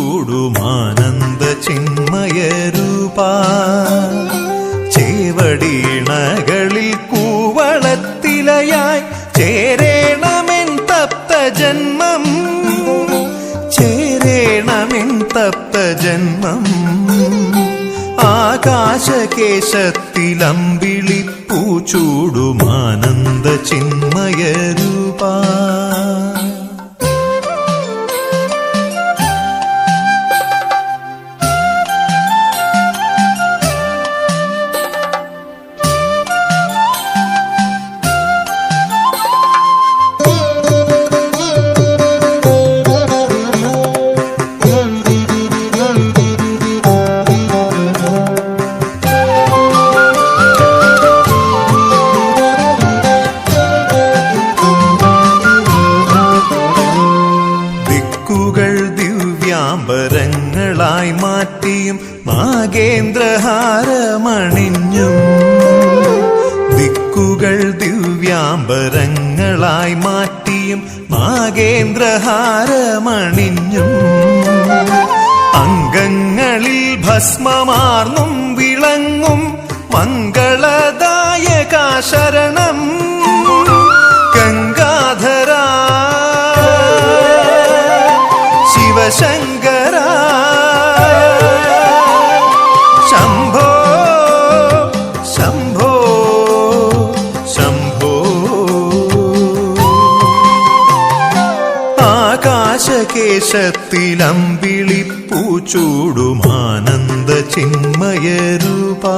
ആകാശകേശത്തിലമ്പിളിപ്പൂച്ചൂടുമാനന്ദ ചിന്മയരൂപാ ചേവടീണകളിൽ കൂവളത്തിലയായി ചേരേണമെൻ തപ്തജന്മം ചേരേണമെൻ തപ്തജന്മം ആകാശകേശത്തിലമ്പിളിപ്പൂച്ചൂടുമാനന്ദ ചിന്മയരൂപാ ദിവ്യാംബരങ്ങളായി മാറ്റിയും നാഗേന്ദ്രഹാരമണിഞ്ഞും ദിക്കുകൾ ദിവ്യാംബരങ്ങളായി മാറ്റിയും നാഗേന്ദ്രഹാരമണിഞ്ഞും അംഗങ്ങളിൽ ഭസ്മമാർന്നും വിളങ്ങും മംഗളദായക ശരണം ഗംഗാധരാ ശിവശങ്കര ശംഭോ ശംഭോ ശംഭോ ആകാശകേശത്തിലമ്പിളിപ്പൂച്ചൂടുമാനന്ദ ചിന്മയരൂപാ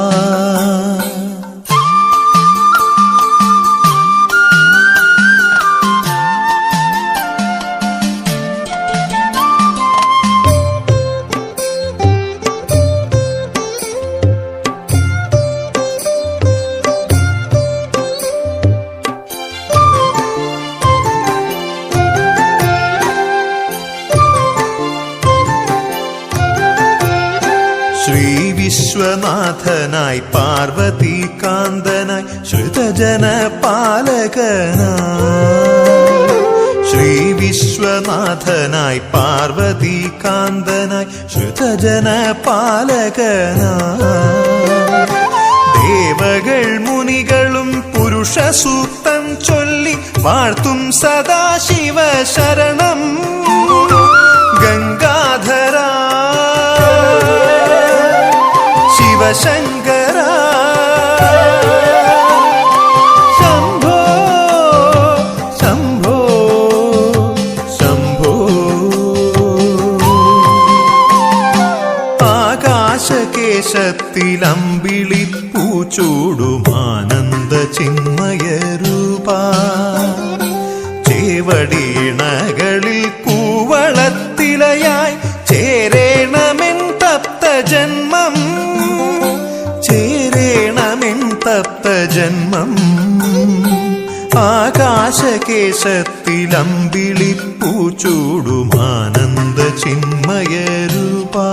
ശ്രീവിശ്വനാഥനായി പാർവതീകാന്തനായി ശ്രുതജനപാലകനായി ശ്രീവിശ്വനാഥനായി പാർവതീകാന്തനായി ശ്രുതജനപാലകനായി ദേവകൾ മുനികളും പുരുഷസൂക്തം ചൊല്ലി വാഴ്ത്തും സദാശിവ ശരണം ഗംഗാധരാ ശിവശങ്കര ശംഭോ ശംഭോ ശംഭോ ആകാശകേശത്തിലമ്പിളിപ്പൂച്ചൂടുമാനന്ദ ചിന്മയരൂപാ ചേവടീണകളിൽ കൂവളത്തിലയായി ചേരേണമെൻ തപ്തജന്മം ചേരേണമെൻ തപ്തജന്മം ആകാശകേശത്തിലമ്പിളിപ്പൂച്ചൂടുമാനന്ദ ചിന്മയരൂപാ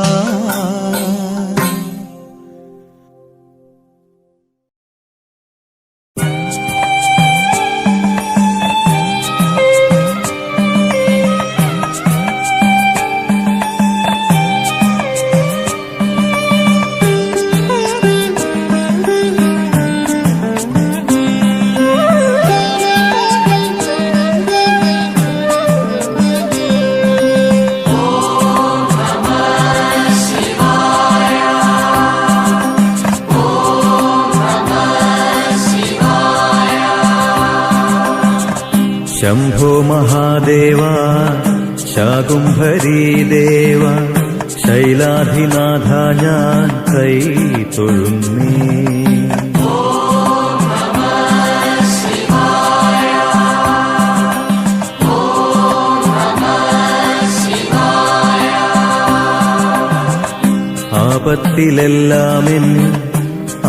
ശംഭോ മഹാദേവ ശാകുംഭരീദേവ ശൈലാധിനാഥ ഞാൻ കൈ തൊഴുന്നേ ആപത്തിലെല്ലാമെൻ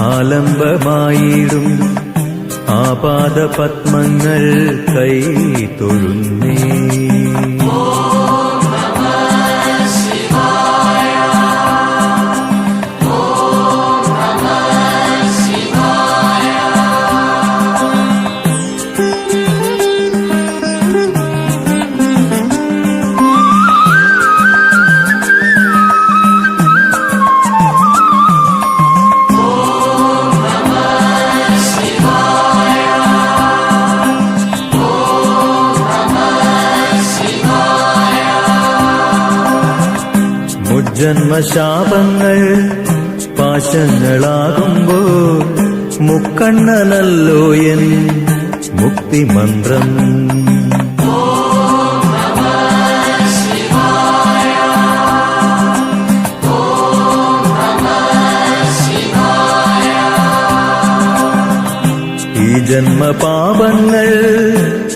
ആലംബമായിടും ആപാദപത്മങ്ങൾ കൈ തൊഴുന്നേ ജന്മശാപങ്ങൾ പാശങ്ങളാകുമ്പോൾ മുക്കണ്ണനല്ലോ എൻ മുക്തിമന്ത്രം. ഈ ജന്മപാപങ്ങൾ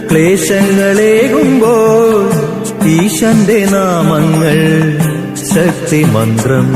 ക്ലേശങ്ങളേകുമ്പോൾ ഈശന്റെ നാമങ്ങൾ ശക്തിമന്ത്രം.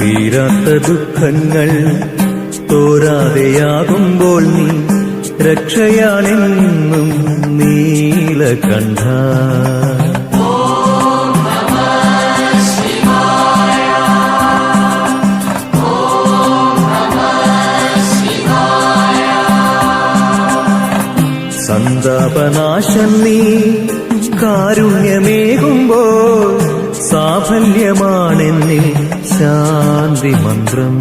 തീരാത്ത ദുഃഖങ്ങൾ തോരാതെയാകുമ്പോൾ നീ രക്ഷയാണെന്നും നീലകണ്ഠ. സന്താപനാശം നീ കാരുണ്യമേകുമ്പോൾ സാഫല്യമാണെന്നിൽ ശാന്തി മന്ത്രം.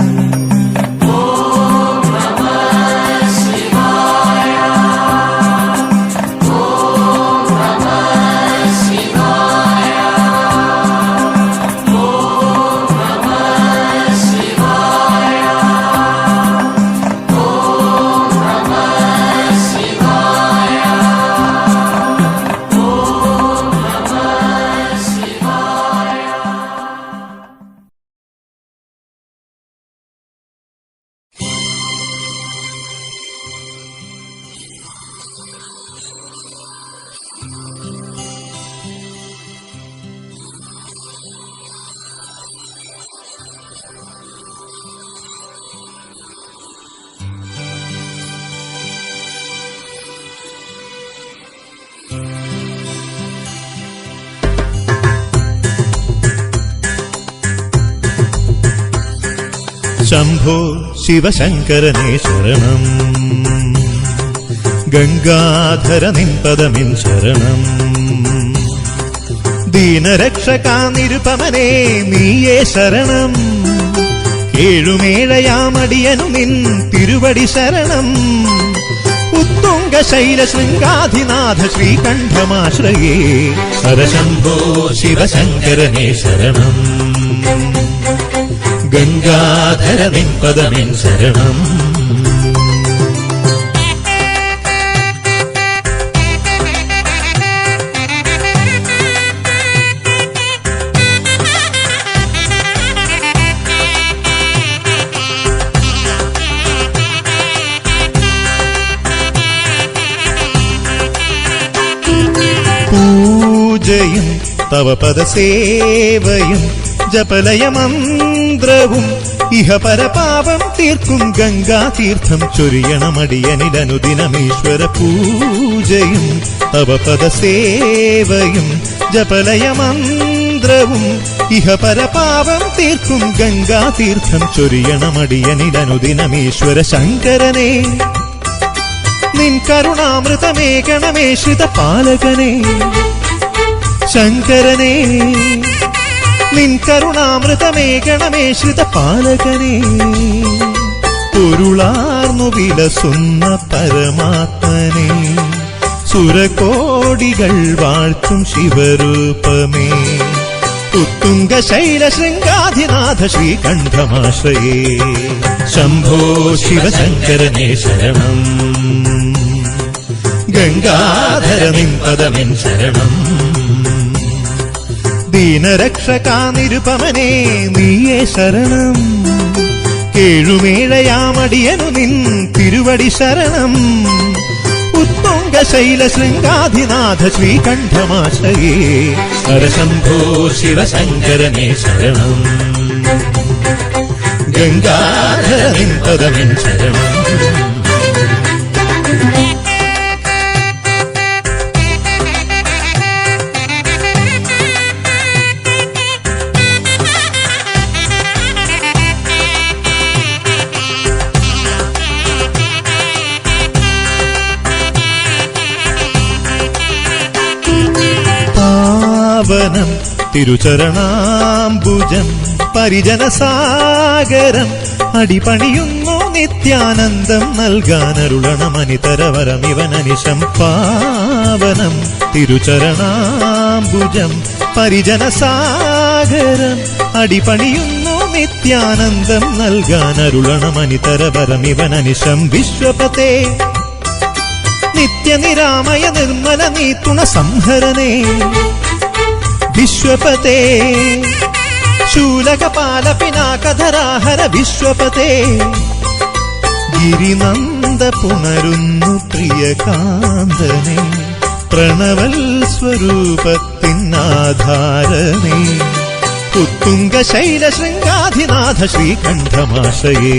ശംഭോ ശിവശങ്കരനേ ശരണം, ഗംഗാധര നിൻപദമിൻ ശരണം. ദീനരക്ഷകാ നിരുപമനേ നീയേ ശരണം, ഏഴുമേഴയാമടിയനു നിൻ തിരുവടി ശരണം. ഉത്തുംഗ ശൈല ശൃംഗാധിനാഥ ശ്രീകണ്ഠമാശ്രയേ ഹരശംഭോ ശിവശങ്കരനേ ശരണം, ഗംഗാധര നിൻപദമിൻ ശരണം. പൂജയും തവ പദസേവയും ജപലയമന്ത്രവും ഇഹ പരപാപം തീർക്കും ഗംഗാതീർത്ഥം ചൊരിയണമടിയനിലനുദിനമീശ്വര. പൂജയും തവ പദസേവയും ജപലയമന്ത്രവും ഇഹ പരപാപം തീർക്കും ഗംഗാതീർത്ഥം ചൊരിയണമടിയനിലനുദിനമീശ്വര. ശങ്കരനേ നിൻ കരുണാമൃതമേകണമേ ശ്രിതപാലകനേ, ശങ്കരനേ നിൻ കരുണാമൃതമേകണമേ ശ്രിതപാലകനേ. പൊരുളാർന്നു വിലസുന്ന പരമാത്മനേ, സുരകോടികൾ വാഴ്ത്തും ശിവരൂപമേ. ഉത്തുംഗ ശൈല ശൃംഗാധിനാഥ ശ്രീകണ്ഠമാശ്രയേ ശംഭോ ശിവശങ്കരനേ ശരണം, ഗംഗാധര നിൻപദമിൻ ശരണം. ദീനരക്ഷകാ നിരുപമനേ നീയേ ശരണം, ഏഴുമേഴയാമടിയനു നിൻ തിരുവടി ശരണം. ഉത്തുംഗ ശൈല ശൃംഗാധിനാഥ ശ്രീകണ്ഠമാശ്രയേ ഹരശംഭോ ശിവശങ്കരനേ ശരണം, ഗംഗാധര നിൻപദമിൻ ശരണം. പാവനം തിരുചരണാംബുജം പരിജനസാഗരം അടിപണിയുന്നു നിത്യാനന്ദം നൽകാനരുളണമനിതരവരമിവനനിശം പാവനം തിരുചരണാംബുജം പരിജനസാഗരം അടിപണിയുന്നു നിത്യാനന്ദം നൽകാനരുളണമനിതരവരമിവനനിശം വിശ്വപതേ നിത്യനിരാമയ നിർമ്മല നീത്തുണ സംഹരനേ വിശ്വപതേ ശൂലകപാല പിനാകധരാഹര വിശ്വപതേ ഗിരിനന്ദ പുണരുന്നു പ്രിയകാന്തനേ പ്രണവൽ സ്വരൂപത്തിനാധാരനേ ഉത്തുംഗ ശൈല ശൃംഗാധിനാഥ ശ്രീകണ്ഠമാശയേ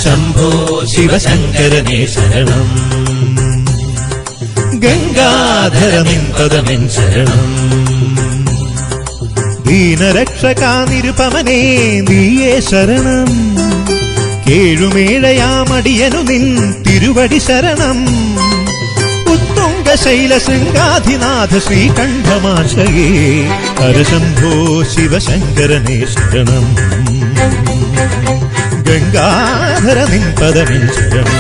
ശംഭോ ശിവശങ്കരനേ ശരണം ഗംഗാധരമിൻ പദമിൻ ശരണം ദീനരക്ഷകാനിരുപമനേ നീയേ ശരണം കേഴുമേഴയാമടിയനു നിൻ തിരുവടി ശരണം ഉത്തുംഗ ശൈല ശൃംഗാധിനാഥ ശ്രീകണ്ഠമാശയേ ഹരശംഭോ ശിവശങ്കരനേ ശരണം ഗംഗാധര നിൻ പദമിൻ ശരണം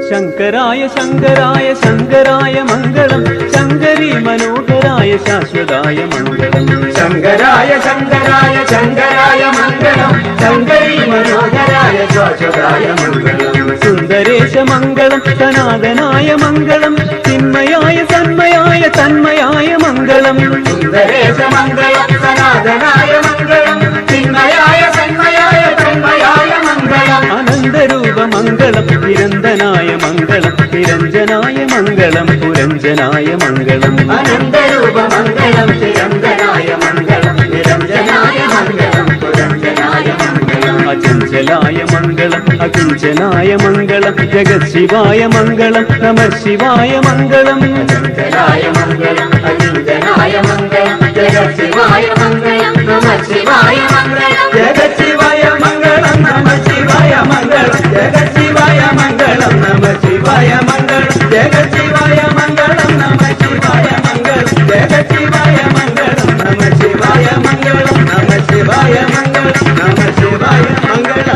ശങ്കരായ ശങ്കരായ ശങ്കരായ മംഗളം ശങ്കരി മനോഹരായ ശാശ്വതായ മംഗളം ശങ്കരായ ശങ്കരായ ശങ്കരായ മംഗളം ശങ്കരി മനോഹരായ ശാശ്വതായ മംഗളം സുന്ദരേശ മംഗളം സനാതനായ മംഗളം ചിന്മയായ തന്മയായ തന്മയായ മംഗളം സുന്ദരേശ മംഗളം സനാതനായ മംഗളം ചിന്മയായ തന്മയായ തന്മയായ മംഗളം അനന്തരൂപ മംഗളം നിരന്തനായ മംഗളം നിരഞ്ജനായ മംഗളം പുരഞ്ജനായ മംഗളം അനന്തരൂപ മംഗളം ചിരന്തനായ മംഗളം നിരഞ്ജനായ മംഗളം പുരഞ്ജനായ മംഗളം അചഞ്ചലായ മംഗളം അകിഞ്ചനായ മംഗളം ജഗശിവായ മംഗളം നമ ശിവായ മംഗളം ശങ്കരായ മംഗളം അകിഞ്ചനായ മംഗളം ജഗശിവായ മംഗളം നമ ശിവായ മംഗളം ജഗശിവായ മംഗളം നമ ശിവായ മംഗളം ജഗശിവായ മംഗളം നമ ശിവായ മംഗളം ജഗശിവായ മംഗളം നമ ശിവായ മംഗളം ജഗശിവായ മംഗളം നമ ശിവായ മംഗളം നമ ശിവായ മംഗളം നമ ശിവായ മംഗളം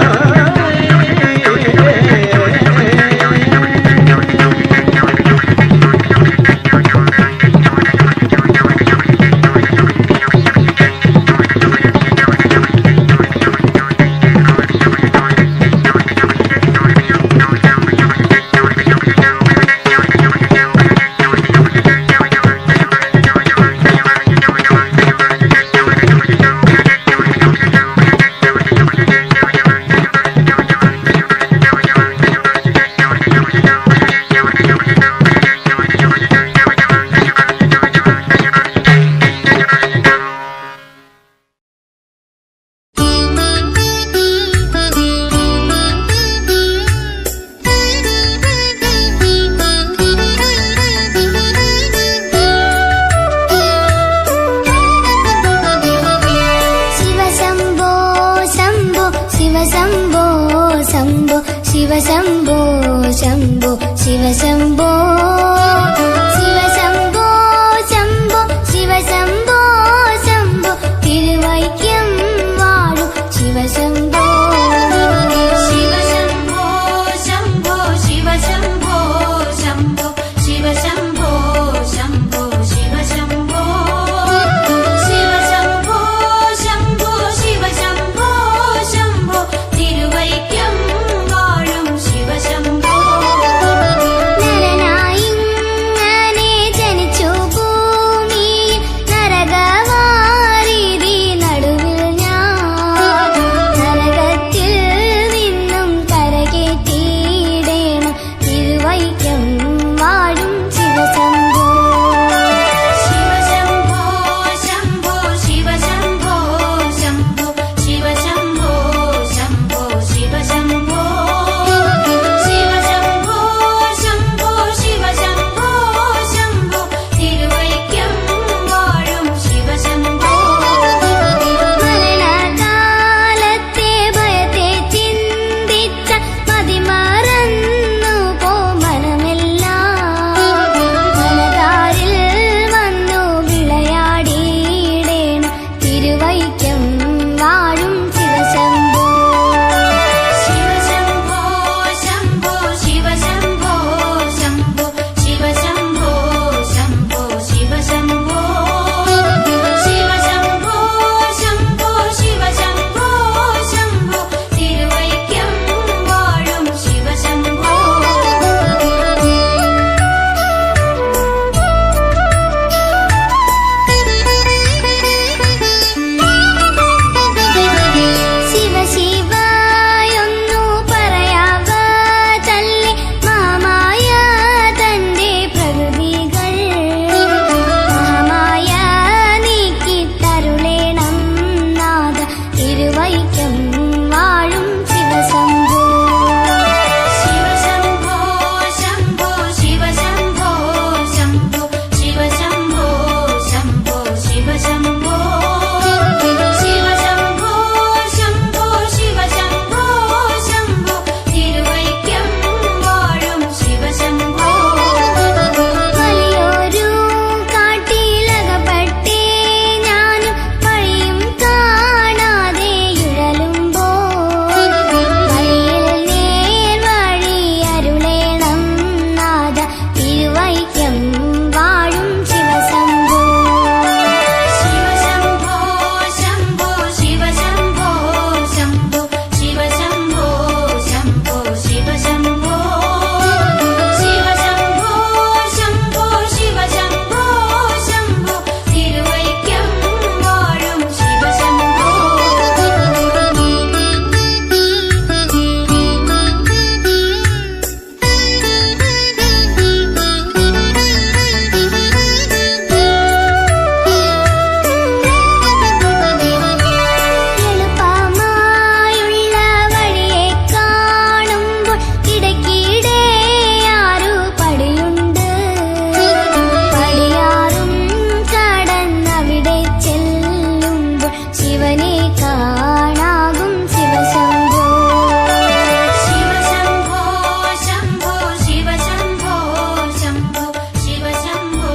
ശിവശംഭോ ശംഭോ ശിവശംഭോ ശിവശംഭോ ശംഭോ ശിവശംഭോ ശംഭോ തിരുവൈക്കം വാഴും ശിവശംഭോ ശിവശംഭോ ശംഭോ ശിവശംഭോ ശംഭോ ശിവശംഭോ ശംഭോ ശിവശംഭോ ശിവശംഭോ ശംഭോ ശിവശംഭോ ശംഭോ തിരുവൈക്കം വാഴും ശിവശംഭോ നരനായിങ്ങനെ ജനിച്ചു ഭൂമിയിൽ നരകവാരിധി നടുവിൽ ഞാൻ കാണാകും ശിവശംഭോ ശിവശംഭോ ശംഭോ ശിവശംഭോ ശംഭോ ശിവശംഭോ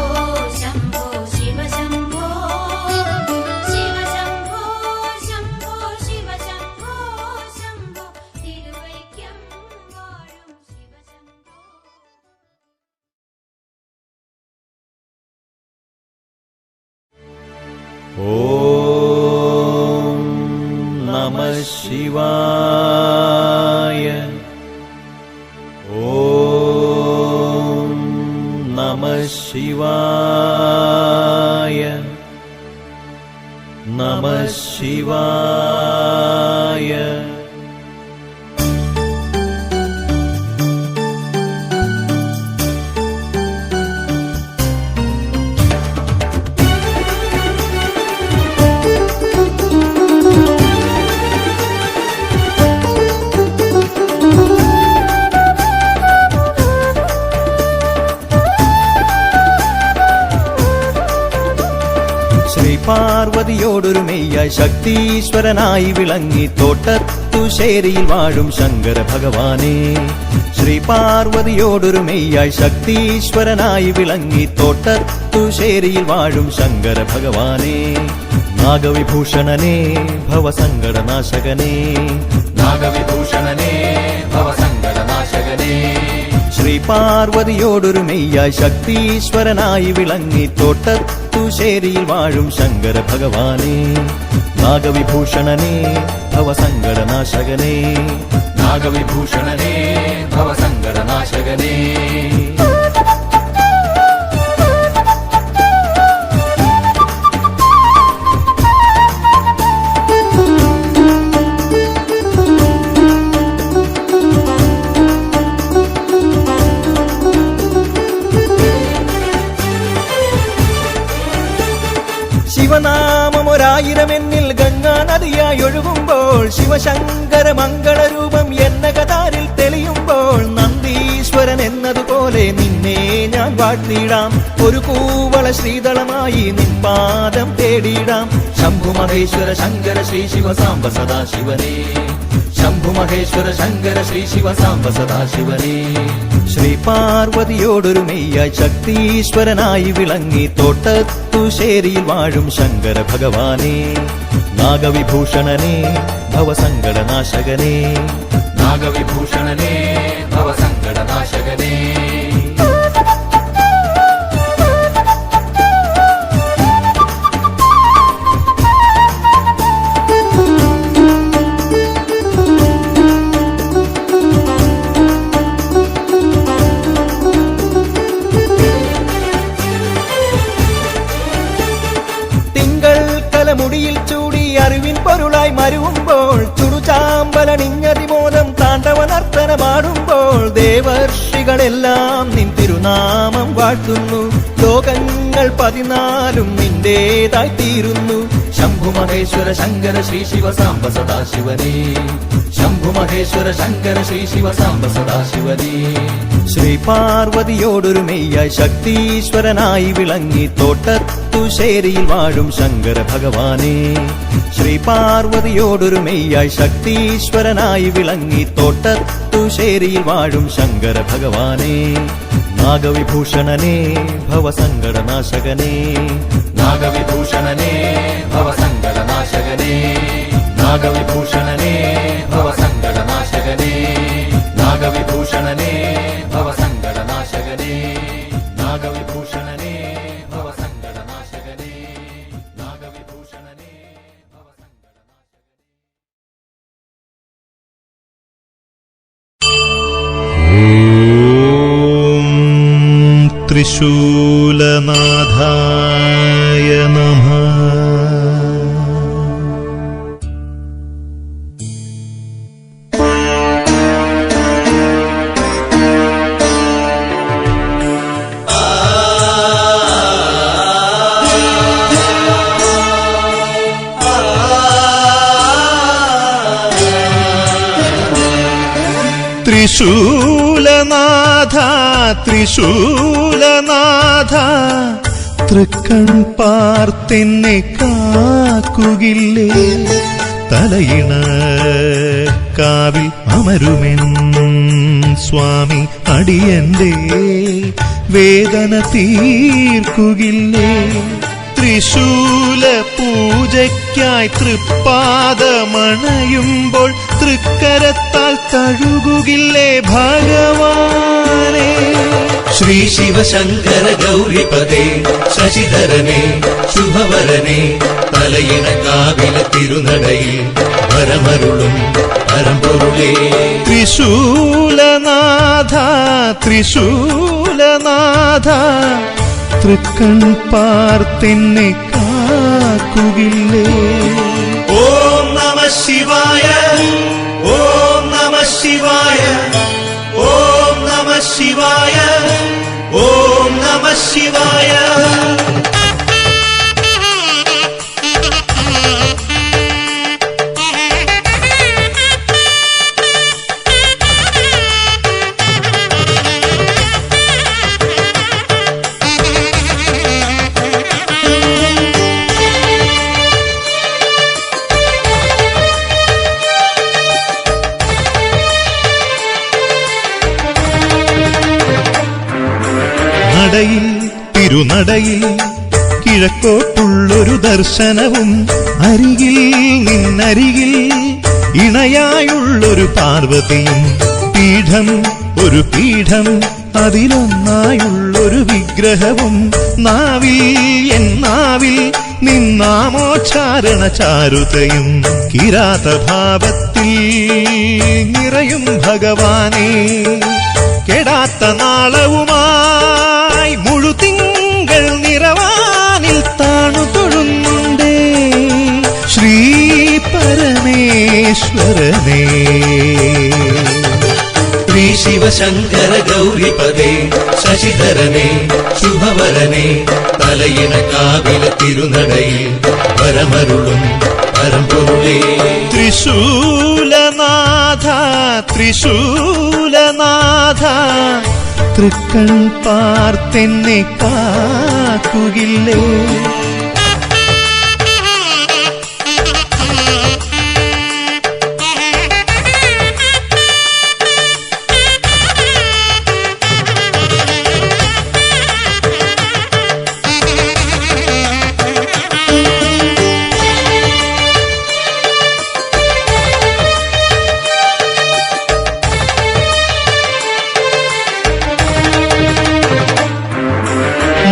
ശംഭോ ശിവശംഭോ ശിവശംഭോ ശംഭോ ശിവശംഭോ ശംഭോ തിരുവൈക്കം വാഴും ശിവശംഭോ. ഓം നമഃ ശിവായ. ഓം നമഃ ശിവായ. നമഃ ശിവായ. പാർവതിയോടൊരു മെയ്യായി ശക്തീശ്വരനായി വിളങ്ങി തോട്ടത്തുശേരിയിൽ വാഴും ശങ്കര ഭഗവാനെ. ശ്രീ പാർവതിയോടൊരു മെയ്യായി ശക്തീശ്വരനായി വിളങ്ങി തോട്ടത്തുശേരിയിൽ വാഴും ശങ്കര ഭഗവാനെ. നാഗവിഭൂഷണനേ ഭവസങ്കടനാശകനേ. നാഗവിഭൂഷണനേ ഭവസങ്കടനാശകനേ. ശ്രീ പാർവതിയോടൊരു മെയ്യായി ശക്തീശ്വരനായി വിളങ്ങി തോട്ടത്തുശേരിയിൽ വാഴും ശങ്കര ഭഗവാനെ. നാഗവിഭൂഷണനേ ഭവസങ്കടനാശകനേ. നാഗവിഭൂഷണനേ ഭവസങ്കടനാശകനേ. ശിവനാമമൊരായിരം എന്നിൽ ഗംഗാ നദിയായി ഒഴുകുമ്പോൾ ശിവശങ്കര മംഗളരൂപം എന്നകതാരിൽ തെളിയുമ്പോൾ നന്ദീശ്വരൻ എന്നതുപോലെ നിന്നെ ഞാൻ വാഴ്ത്തിയിടാം. ഒരു കൂവള ശ്രീതളമായി നിൻ പാദം തേടിയിടാം. ശംഭുമഹേശ്വര ശങ്കര ശ്രീ ശിവ സാംബ സദാശിവനേ. ശംഭുമഹേശ്വര ശങ്കര ശ്രീ ശിവ സാംബ സദാശിവനേ. ശ്രീ പാർവതിയോടൊരു മെയ്യായി ശക്തീശ്വരനായി വിളങ്ങി തോട്ടത്തുശേരിയിൽ വാഴും ശങ്കര ഭഗവാനെ. നാഗവിഭൂഷണനേ ഭവസങ്കടനാശകനേ. നാഗവിഭൂഷണനേ ഭവസങ്കടനാശകനേ. മുടിയിൽ ചൂടി അറിവിൻ പൊരുളായി മരുവുമ്പോൾ ചുടുചാമ്പലണിഞ്ഞതിമോദം താണ്ഡവ നർത്തനമാടുമ്പോൾ ദേവർഷികളെല്ലാം നിൻ തിരുനാമം വാഴ്ത്തുന്നു. ലോകങ്ങൾ 14 നിന്റേതായി തീരുന്നു. ശംഭുമഹേശ്വര ശങ്കര ശ്രീ ശിവ സാംബ സദാശിവനേ. ശംഭുമഹേശ്വര ശങ്കര ശ്രീ ശിവ സാംബ സദാശിവനേ. ശ്രീ പാർവതിയോടൊരു മെയ്യായി ശക്തീശ്വരനായി വിളങ്ങി തോട്ടത്തുശേരിയിൽ വാഴും ശങ്കര ഭഗവാനെ. ശ്രീ പാർവതിയോടൊരു മെയ്യായി ശക്തീശ്വരനായി വിളങ്ങി തോട്ടത്തുശേരിയിൽ വാഴും ശങ്കര ഭഗവാനെ. നാഗവിഭൂഷണനേ ഭവസങ്കടനാശകനേ. നാഗവിഭൂഷണനേ ഭവസങ്കടനാശകനേ. നാഗവിഭൂഷണനേ ഭവസങ്കടനാശകനേ. നാഗവിഭൂഷണനേ ഭവസങ്കടനാശകനേ. നാഗവിഭൂഷണനേ ഭവസങ്കടനാശകനേ. നാഗവിഭൂഷണനേ ഓം ത്രിശൂലനാഥായ നമഃ. ത്രിശൂലനാഥ ത്രിശൂലനാഥ തൃക്കൺ പാർത്തെന്നെ കാക്കുകില്ലേ. തലയിണ കാവിൽ അമരുമെൻ സ്വാമി അടിയന്റെ വേദന തീർക്കുകില്ലേ? ത്രിശൂല പൂജയ്ക്കായി തൃപ്പാദമണയുമ്പോൾ തൃക്കരത്താൽ തഴുകുകില്ലേ ഭഗവാനേ? ശ്രീ ശിവശങ്കര ഗൗരിപദേ ശശിധരനെ ശുഭവരനെ തലയിണ കാവില തിരുനടയിൽ പരമരുളും പരമ്പൊരുളേ. ത്രിശൂലനാഥ ത്രിശൂലനാഥ തൃക്കൺ പാർത്തെന്നെ കാക്കുകില്ലേ? ഓം നമഃ ശിവായ ഓം നമഃ ശിവായ ഓം നമഃ ശിവായ ഓം നമഃ ശിവായ. നടയിൽ തിരുനടയിൽ കിഴക്കോട്ടുള്ളൊരു ദർശനവും അരികിൽ നിന്നരികിൽ ഇണയായുള്ളൊരു പാർവതിയും പീഠം ഒരു പീഠം അതിലൊന്നായുള്ളൊരു വിഗ്രഹവും നാവിൽ എന്നാവിൽ നിന്നാമോച്ചാരണ ചാരുതയും കിരാതഭാവത്തിൽ നിറയും ഭഗവാനേ. കെടാത്ത നാളവുമായി മുഴുതിങ്കൾ നിറവാനിൽ താണു തൊഴുന്നുണ്ടേ ശ്രീ പരമേശ്വരനേ. ശ്രീ ശിവശങ്കര ഗൗരിപദേ ശശിധരനെ ശുഭവരനെ തലയിണ കാവില തിരുനടയിൽ പരമരുളും പരമ്പൊരുളേ. ത്രിശൂലനാഥ ത്രിശൂലനാഥ തൃക്കൺ പാർത്തെന്നെ കാക്കുകില്ലേ?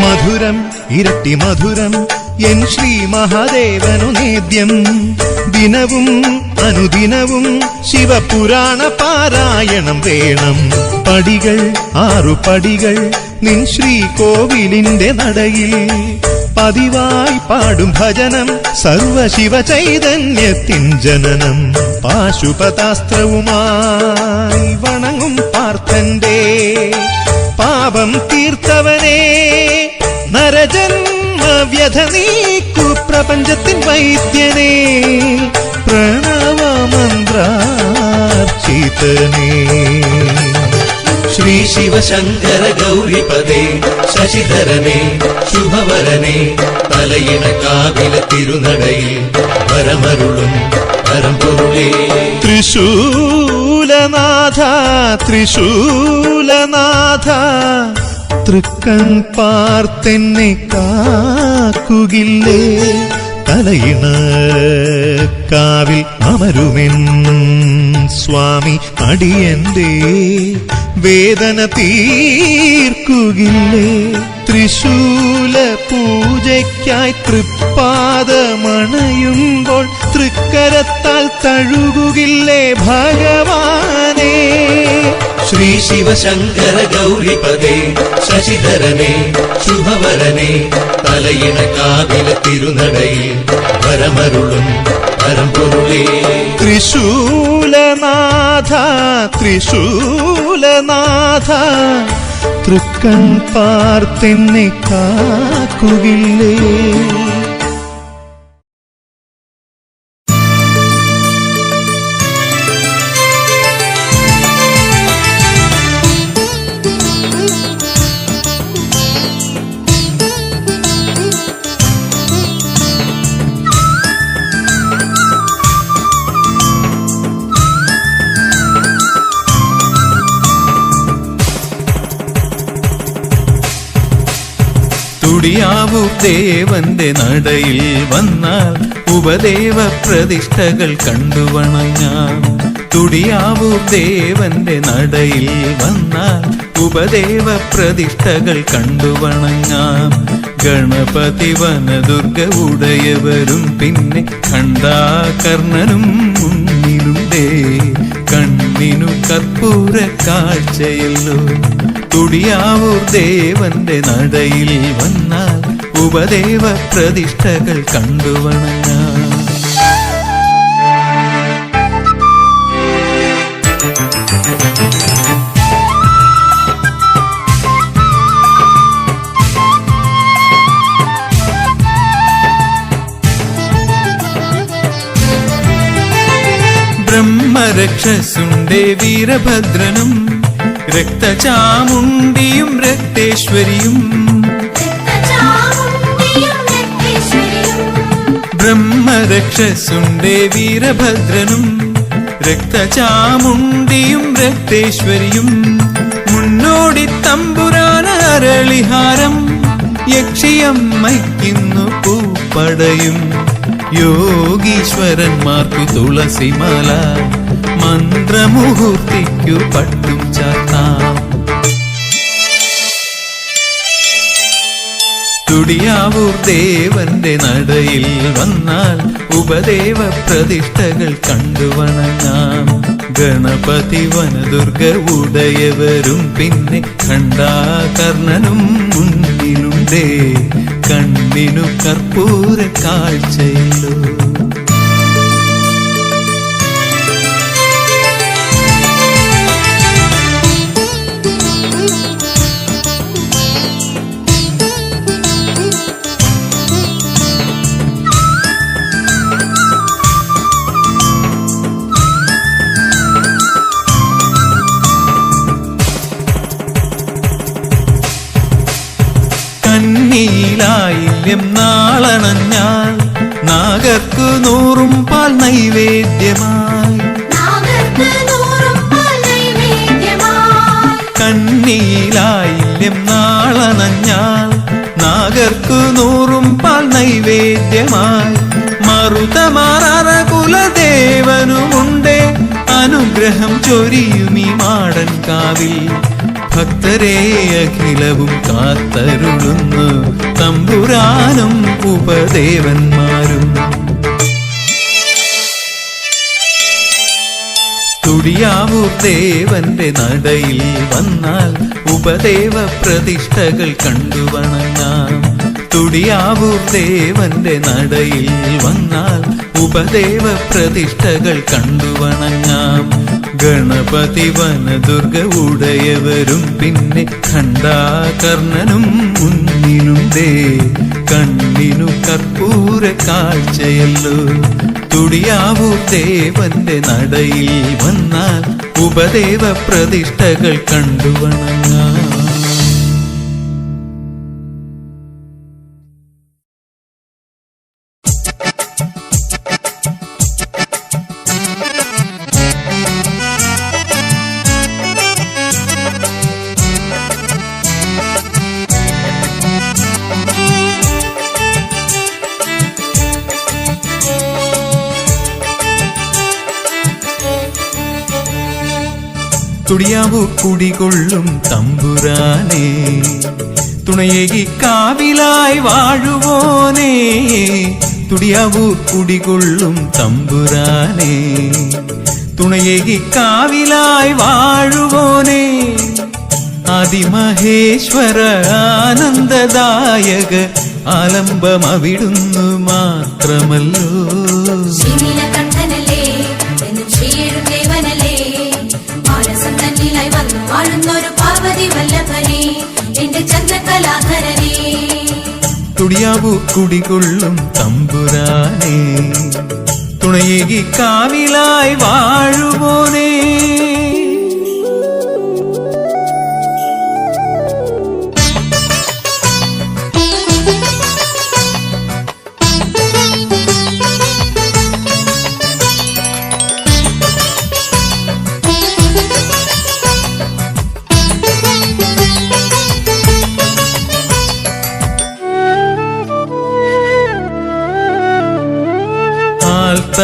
മധുരം ഇരട്ടി മധുരം എൻ ശ്രീ മഹാദേവനു നേദ്യം ദിനവും അനുദിനവും ശിവപുരാണ പാരായണം വേണം. പടികൾ 6 പടികൾ നിൻ ശ്രീകോവിലിന്റെ നടയിൽ പതിവായി പാടും ഭജനം സർവശിവ ചൈതന്യത്തിൻ ജനനം. പാശുപതാസ്ത്രവുമായി വണങ്ങും പാർത്ഥന്റെ പാപം തീർത്തവനെ നരജന്മ വ്യഥ നീക്കു പ്രപഞ്ചത്തിൻ വൈദ്യനെ പ്രണവമന്ത്രാർച്ചിതനേ. ശ്രീ ശിവശങ്കര ഗൗരിപദേ ശശിധരനെ ശുഭവരനെ തലയിണ കാവില തിരുനടയിൽ പരമരുളും പരമ്പൊരുളേ. ത്രിശൂലനാഥ ത്രിശൂലനാഥ തൃക്കൺ പാർത്തെന്നെ കാക്കുകില്ലേ? തലയിണ കാവിൽ അമരുമെൻ സ്വാമി അടിയന്റെ വേദന തീർക്കുകില്ലേ? ത്രിശൂല പൂജയ്ക്കായി തൃപ്പാദമണയുമ്പോൾ തൃക്കരത്താൽ തഴുകുകില്ലേ ഭഗവാനേ? ശ്രീ ശിവശങ്കര ഗൗരിപദേ ശശിധരനെ ശുഭവരനെ തലയിണ കാവില തിരുനടയിൽ പരമരുളും പരമ്പൊരുളേ. ത്രിശൂലനാഥ ത്രിശൂലനാഥ തൃക്കൺ പാർത്തെന്നെ കാക്കുകില്ലേ? തുടിയാവൂർ ദേവന്റെ നടയിൽ വന്നാൽ ഉപദേവ പ്രതിഷ്ഠകൾ കണ്ടുവണങ്ങാം. തുടിയാവൂർ ദേവന്റെ നടയിൽ വന്നാൽ ഉപദേവ പ്രതിഷ്ഠകൾ കണ്ടുവണങ്ങാം. ഗണപതി വനദുർഗ ഉടയവരും പിന്നെ ഖണ്ഡാകർണനും മുന്നിലുണ്ടേ. കണ്ണിനു കർപ്പൂര കാഴ്ചയല്ലോ. തുടിയാവൂർ ദേവന്റെ നടയിൽ വന്നാൽ ഉപദേവ പ്രതിഷ്ഠകൾ കണ്ടുവണങ്ങാം. ബ്രഹ്മരക്ഷസുണ്ടേ വീരഭദ്രനും രക്തചാമുണ്ടിയും രക്തേശ്വരിയും. ബ്രഹ്മരക്ഷസുണ്ടേ വീരഭദ്രനും രക്തചാമുണ്ടിയും രക്തേശ്വരിയും. മുന്നോടി തമ്പുരാന അരളിഹാരം യക്ഷിയമ്മയ്ക്കുന്നു പൂപ്പടയും. യോഗീശ്വരന്മാർക്കു തുളസിമാല മന്ത്രമുഹൂർത്തിക്കു പട്ടും ചാർത്താം. തുടിയാവൂർ ദേവന്റെ നടയിൽ വന്നാൽ ഉപദേവ പ്രതിഷ്ഠകൾ കണ്ടുവണങ്ങാം. ഗണപതി വനദുർഗ ഉടയവരും പിന്നെ ഖണ്ഡാകർണനും മുന്നിലുണ്ടേ. കണ്ണിനു കർപ്പൂര കാഴ്ചയല്ലോ. കന്നിയിലായില്യം നാളണഞ്ഞാൽ നാഗർക്കു 100 പാൽ നൈവേദ്യമായി. കന്നിയിലായില്യം നാളണഞ്ഞാൽ നാഗർക്കു 100 പാൽ നൈവേദ്യമായി. മറുതമാറ കുലദേവനുമുണ്ടേ അനുഗ്രഹം ചൊരിയുമീ മാടൻ കാവിൽ. ഭക്തരെ അഖിലവും കാത്തരുളുന്നു തമ്പുരാനും ഉപദേവന്മാരും. തുടിയാവൂർ ദേവന്റെ നടയിൽ വന്നാൽ ഉപദേവ പ്രതിഷ്ഠകൾ കണ്ടുവണങ്ങാം. തുടിയാവൂർ ദേവന്റെ നടയിൽ വന്നാൽ ഉപദേവ പ്രതിഷ്ഠകൾ കണ്ടുവണങ്ങാം. ഗണപതി വനദുർഗ ഉടയവരും പിന്നെ ഖണ്ഡാകർണനും മുന്നിലുണ്ടേ. കണ്ണിനു കർപ്പൂര കാഴ്ചയല്ലോ. തുടിയാവൂർ ദേവന്റെ നടയിൽ വന്നാൽ ഉപദേവ പ്രതിഷ്ഠകൾ കണ്ടുവണങ്ങാം. തുടിയാവൂർ കുടികൊള്ളും തമ്പുരാനേ, തുണയേകി കാവിലായി വാഴുവോനേ. തുടിയാവൂർ കുടികൊള്ളും തമ്പുരാനേ, തുണയേകി കാവിലായി വാഴുവോനേ. ആദിമഹേശ്വര ആനന്ദദായക ആലംബം അവിടുന്നു മാത്രമല്ലോ. വാഴുന്നൊരു പാർവതി വല്ലഭനെ എന്റെ ചന്ദ്രകലാധരനെ. തുടിയാവൂർ കുടികൊള്ളും തമ്പുരാനേ, തുണയേകി കാവിലായി വാഴുവോനേ.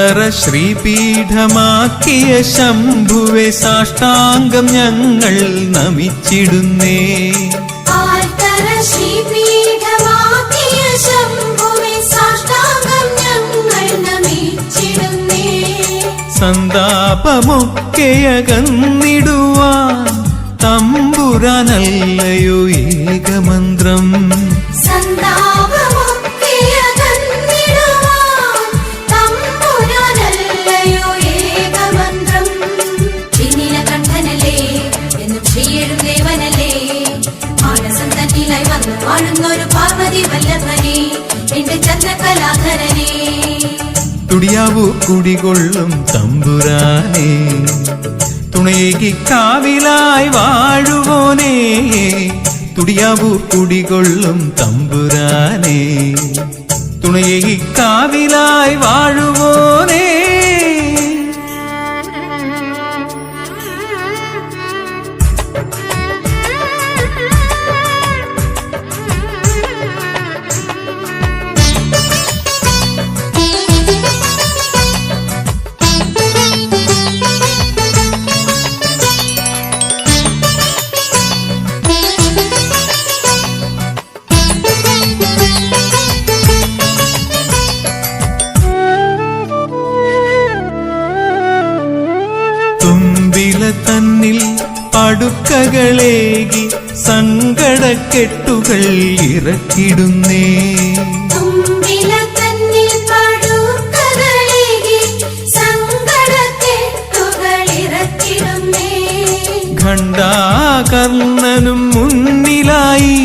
ആൽത്തറ ശ്രീപീഠമാക്കിയ ശംഭുവെ സാഷ്ടാംഗം ഞങ്ങൾ നമിച്ചിടുന്നേ. ആൽത്തറ ശ്രീപീഠമാക്കിയ ശംഭുവേ സാഷ്ടാംഗം ഞങ്ങൾ നമിച്ചിടുന്നേ. സന്താപമൊക്കെയകന്നിടുവാൻ തമ്പുരാനല്ലയോ ഏകമന്ത്രം. സന്താപമൊക്കെയകന്നിടുവാൻ തമ്പുരാനല്ലയോ ഏകമന്ത്രം. ശ്രീനീലകണ്ഠനല്ലേ എന്നും ശ്രീയെഴും ദേവനല്ലേ, മാനസം തന്നിലായി വന്നു വാഴുന്നൊരു പാർവതി വല്ലഭനെ, എന്റെ ചന്ദ്രകലാധരനെ. തുടിയാവു കുടികൊള്ളും തമ്പുരാനേ, തുണയേകി കാവിലായി വാഴുവോനേ. തുടിയാവു കുടികൊള്ളും തമ്പുരാനേ, തുണയേകി കാവിലായി വാഴുവോനേ. തുമ്പില തന്നിൽ പടുക്കകളേകി സങ്കടക്കെട്ടുകൾ ഇറക്കിടുന്നേ. തുമ്പില തന്നിൽ പടുക്കകളേകി സങ്കടക്കെട്ടുകൾ ഇറക്കിടുന്നേ. ഖണ്ഡാകർണനും മുന്നിലായി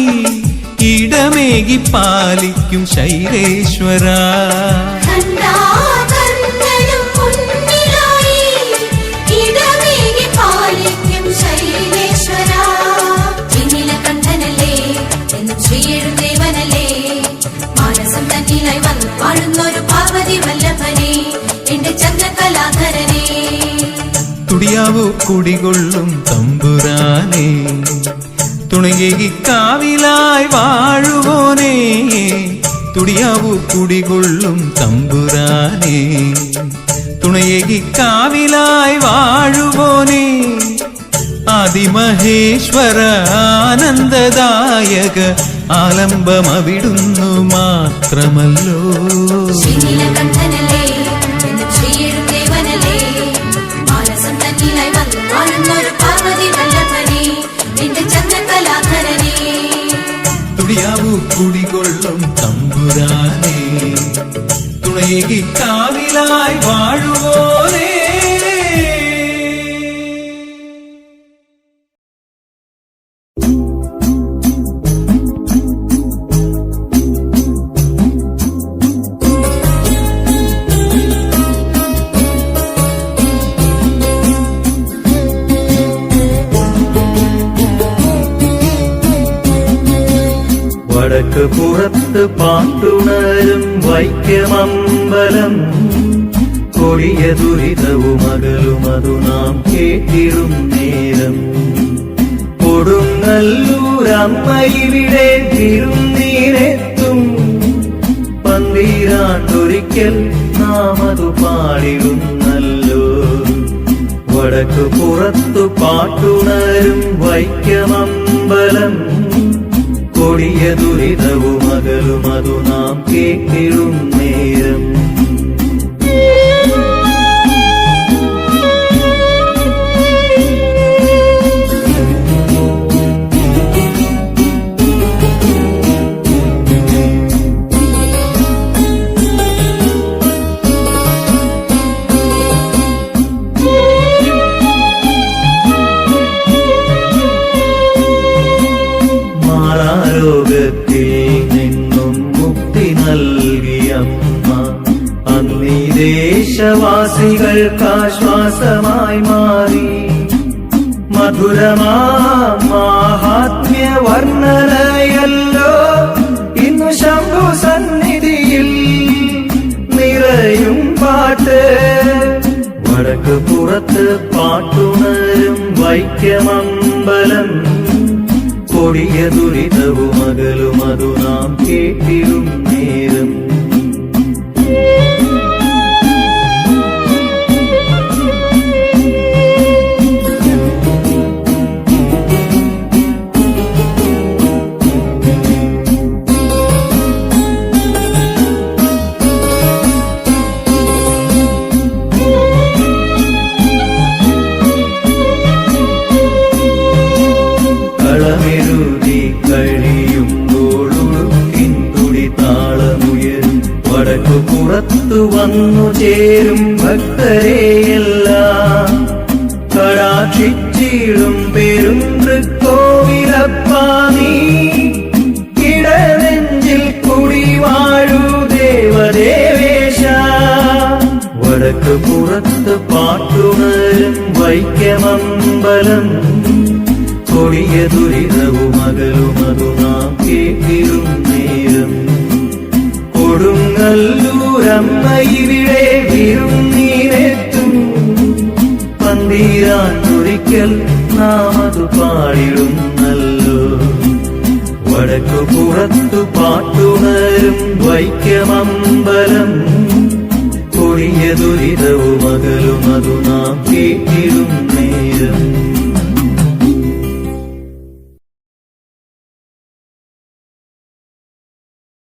ഇടമേകി പാലിക്കും ശൈലേശ്വര. ഖണ്ഡാകർണനും മുന്നിലായി ഇടമേകി പാലിക്കും ശൈലേശ്വര. ശ്രീനീലകണ്ഠനല്ലേ എന്നും ശ്രീയെഴും ദേവനല്ലേ, മാനസം തന്നിലായി വന്നു വാഴുന്നൊരു പാർവതി വല്ലഭനെ, എന്റെ ചന്ദ്രകലാധരനെ. തുടിയാവു കുടികൊള്ളും തമ്പുരാനേ, തുണയേകി കാവിലായി വാഴുവോനേ. തുടിയാവു കുടികൊള്ളും തമ്പുരാനേ, തുണയേകി കാവിലായി വാഴുവോനേ. ആദിമഹേശ്വര ആനന്ദദായക ആലംബമവിടുന്നു മാത്രമല്ലോ. ശ്രീനീലകണ്ഠനല്ലേ എന്നും ശ്രീയെഴും ദേവനല്ലേ, മാനസം തന്നിലായി വന്നു വാഴുന്നൊരു പാർവതി വല്ലഭനെ, എന്റെ ചന്ദ്രകലാധരനെ. തുടിയാവു കുടികൊള്ളും തമ്പുരാനേ, തുണയേകി കാവിലായി വാഴുവോനേ. വടക്ക് പുറത്ത് പാട്ടുണരും വൈക്കമമ്പലം, കൊടിയ ദുരിതവും അകലുമതു നാം കേട്ടിടും നേരം. കൊടുങ്ങല്ലൂരമ്മ ഇവിടെ തിരുനീരെത്തും, പന്തീരാണ്ടൊരിക്കൽ നാം അത് പാടിടുന്നല്ലോ. വടക്ക് പുറത്തു പാട്ടുണരും വൈക്കമമ്പലം, കൊടിയ ദുരിതവും അകലുമതു നാം കേട്ടിടും നേരം. മാറാരോഗത്തിൽ നിന്നും മുക്തി നൽകിയമ്മ, അന്നീ ദേശവാസികൾക്കാശ്വാസമായി മാറി. മധുരമാ മാഹാത്മ്യ വർണ്ണനയല്ലോ ഇന്നു ശംഭു സന്നിധിയിൽ നിറയും പാട്ട്. വടക്ക് പുറത്ത് പാട്ടുണരും വൈക്കമമ്പലം, കൊടിയ ദുരിതവും അകലുമതു നാം കേട്ടിടും നേരം. ദേവരെയെല്ലാം കടാക്ഷിച്ചിടും പെരും തൃക്കോവിലപ്പാ നീ ഇടനെഞ്ചിൽ കുടിവാഴു ദേവദേവേശ വടക്ക് പുറത്ത് പാട്ടുണരും വൈക്കമമ്പലം കൊടിയ ദുരിതവുമകലുമതു നാം കേട്ടിരും നേരം കൊടുങ്ങല്ലൂരമ്മ ഇവിടെ വിരുന്നീനെത്തും പന്തീരാനൊരിക്കൽ നാം അത് പാടിടുന്നല്ലോ വടക്കു പുറത്തു പാട്ടുണരും വൈക്കമമ്പലം കൊടിയ ദുരിതവും